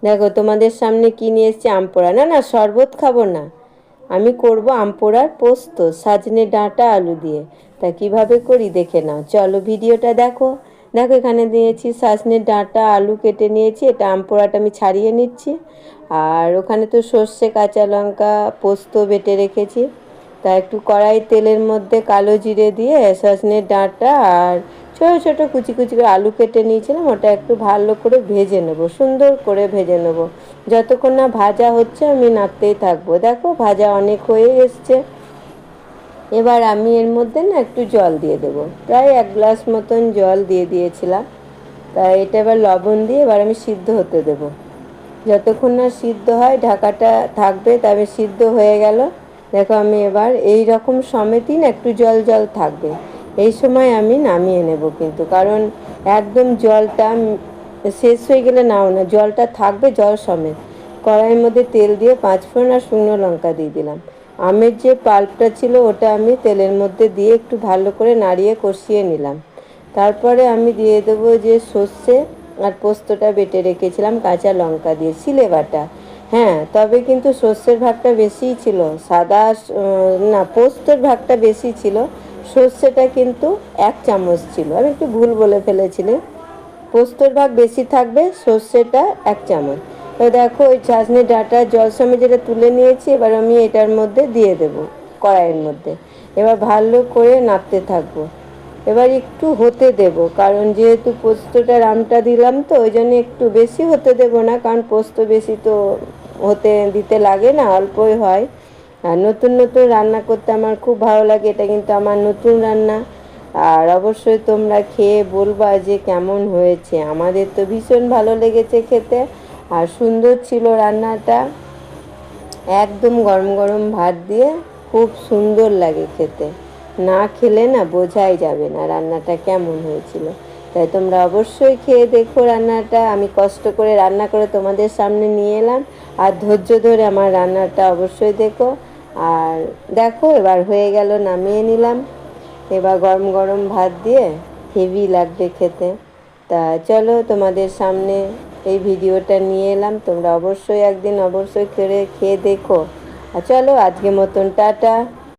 দেখো তোমাদের সামনে কি নিয়ে এসেছি, আম পোড়া। না না, শরবত খাবো না, আমি করব আম পোড়ার পোস্ত সজনে ডাঁটা আলু দিয়ে। তা কিভাবে করি দেখে নাও, চলো ভিডিওটা দেখো। দেখো এখানে দিয়েছি সজনে ডাঁটা আলু কেটে নিয়েছি, এটা আম পোড়াটা আমি ছাড়িয়ে নিচ্ছি। আর ওখানে তো সর্ষে কাঁচা লঙ্কা পোস্ত বেটে রেখেছি। তা একটু কড়াই তেলের মধ্যে কালো জিরে দিয়ে সজনে ডাঁটা আর ছোটো ছোটো কুচি কুচি করে আলু কেটে নিয়েছিলাম, ওটা একটু ভালো করে ভেজে নেবো, সুন্দর করে ভেজে নেবো। যতক্ষণ না ভাজা হচ্ছে আমি নাড়তেই থাকবো। দেখো ভাজা অনেক হয়ে এসছে। এবার আমি এর মধ্যে না একটু জল দিয়ে দেবো, প্রায় 1 গ্লাস মতন জল দিয়ে দিয়েছিলাম। তাই এটা এবার লবণ দিয়ে এবার আমি সিদ্ধ হতে দেবো। যতক্ষণ না সিদ্ধ হয় ঢাকাটা থাকবে, তবে সিদ্ধ হয়ে গেল। দেখো আমি এবার এই রকম সমেতই না একটু জল জল থাকবে, এই সময় আমি নামিয়ে নেব কিন্তু, কারণ একদম জলটা শেষ হয়ে গেলে নাও না, জলটা থাকবে জল সমেত। কড়াইয়ের মধ্যে তেল দিয়ে 5 ফোড়ন আর শুকনো লঙ্কা দিয়ে দিলাম। আমের যে পাল্পটা ছিল ওটা আমি তেলের মধ্যে দিয়ে একটু ভালো করে নাড়িয়ে কষিয়ে নিলাম। তারপরে আমি দিয়ে দেবো যে সর্ষে আর পোস্তটা বেটে রেখেছিলাম কাঁচা লঙ্কা দিয়ে, সিলে বাটা। হ্যাঁ, তবে কিন্তু সর্ষের ভাগটা বেশিই ছিল, সাদা না পোস্তর ভাগটা বেশি ছিল, সর্ষেটা কিন্তু 1 চামচ ছিল, আমি একটু ভুল বলে ফেলেছিলি। পোস্তর ভাগ বেশি থাকবে, সর্ষেটা 1 চামচ। তো দেখো ওই চাশনি ডাঁটা জল সময় যেটা তুলে নিয়েছি, এবার আমি এটার মধ্যে দিয়ে দেবো কড়াইয়ের মধ্যে। এবার ভালো করে নাড়তে থাকবো। এবার একটু হতে দেব, কারণ যেহেতু পোস্তটার আমটা দিলাম তো ওই জন্য একটু বেশি হতে দেব না, কারণ পোস্ত বেশি তো হতে দিতে লাগে না, অল্পই হয়। আর নতুন নতুন রান্না করতে আমার খুব ভালো লাগে, এটা কিন্তু আমার নতুন রান্না। আর অবশ্যই তোমরা খেয়ে বলবা যে কেমন হয়েছে, আমাদের তো ভীষণ ভালো লেগেছে খেতে। আর সুন্দর ছিল রান্নাটা, একদম গরম গরম ভাত দিয়ে খুব সুন্দর লাগে খেতে, না খেলে না বোঝাই যাবে না রান্নাটা কেমন হয়েছিল। তাই তোমরা অবশ্যই খেয়ে দেখো রান্নাটা, আমি কষ্ট করে রান্না করে তোমাদের সামনে নিয়ে এলাম, আর ধৈর্য ধরে আমার রান্নাটা অবশ্যই দেখো। আর দেখো এবার হয়ে গেল, নামিয়ে নিলাম। এবার গরম গরম ভাত দিয়ে হেভি লাগবে খেতে। তা চলো তোমাদের সামনে এই ভিডিওটা নিয়ে এলাম, তোমরা অবশ্যই একদিন অবশ্যই খেয়ে দেখো। আর চলো আজকে মতন টাটা।